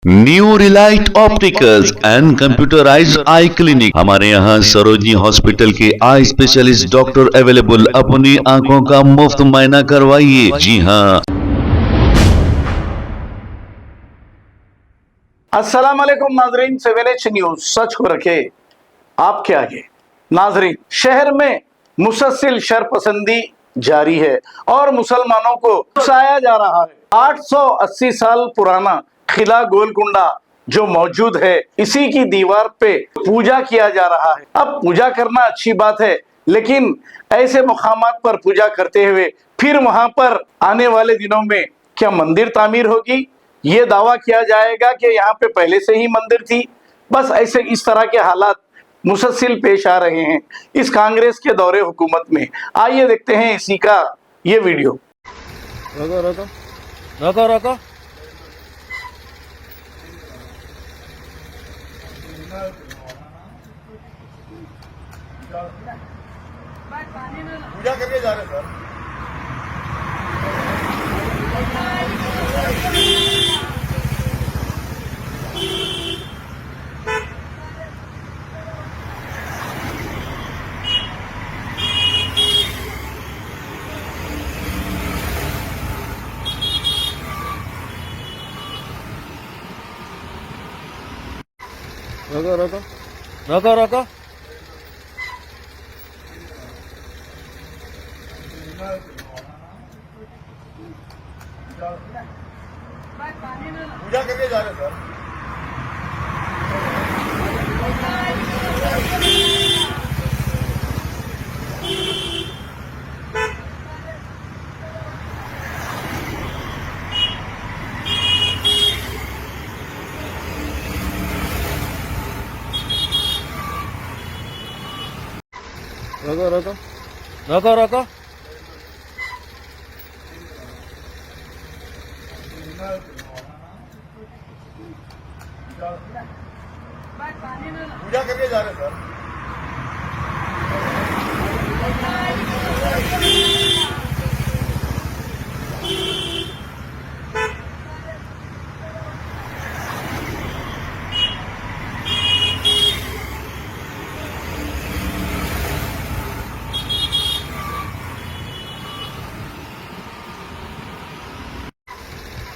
New Relight opticals and computerised I clinic. हमारे यहाँ Sarojini hospital के आई स्पेशलिस्ट डॉक्टर अवेलेबल। अपनी आंखों का मुफ्त मुआयना करवाइए। जी हाँ। अस्सलाम वालेकुम नाजरीन, 7H न्यूज सच को रखे आपके आगे। नाजरीन, शहर में मुसलसल शरपसंदी जारी है और मुसलमानों को उकसाया जा रहा है। 880 साल पुराना किला गोलकुंडा जो मौजूद है, इसी की दीवार पे पूजा किया जा रहा है। अब पूजा करना अच्छी बात है, लेकिन ऐसे मुकामात पर पूजा करते हुए फिर वहां पर आने वाले दिनों में क्या मंदिर तामीर होगी? ये दावा किया जाएगा कि यहाँ पे पहले से ही मंदिर थी। बस ऐसे इस तरह के हालात मुसलसल पेश आ रहे हैं इस कांग्रेस के दौरे हुकूमत में। आइए देखते हैं इसी का ये वीडियो। रोको रोको रोको रोको। पूजा करके जा रहे हैं सर। रोको रोको रोको रोको। पूजा करके जा रहे हैं सर। रोको रोको रोको रोको। पूजा करके जा रहे हैं सर।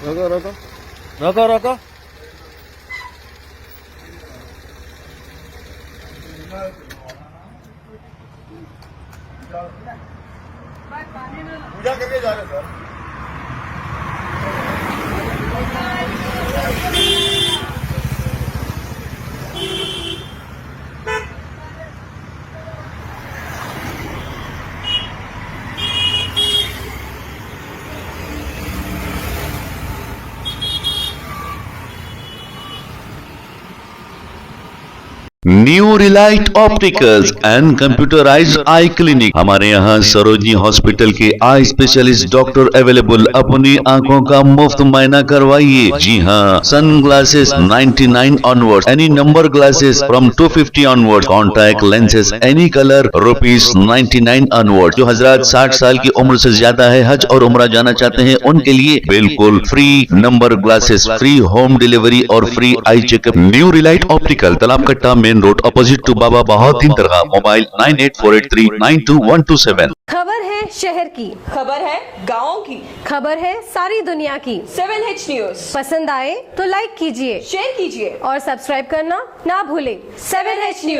रोको रोको रोको रोको। पूजा करके जा रहे हैं sir. New Relight opticals and computerised I clinic. हमारे यहाँ सरोजनी हॉस्पिटल के आई स्पेशलिस्ट डॉक्टर अवेलेबल। अपनी आंखों का मुफ्त मुआयना करवाइए। जी हाँ। Sunglasses 99 onward, any number glasses from 250 onward, contact lenses any colour ₹99 onward. जो हजरात 60 साल की उम्र से ज्यादा है, हज और उम्रा जाना चाहते हैं, उनके लिए बिल्कुल free number glasses, free home delivery और free eye checkup. New relight optical, Talab Katta, main road, opposite to Baba Bahauddin Dargah. Mobile 9848392127। खबर है शहर की, खबर है गाँव की, खबर है सारी दुनिया की। 7H न्यूज पसंद आए तो लाइक कीजिए, शेयर कीजिए और सब्सक्राइब करना ना भूलें। 7H news.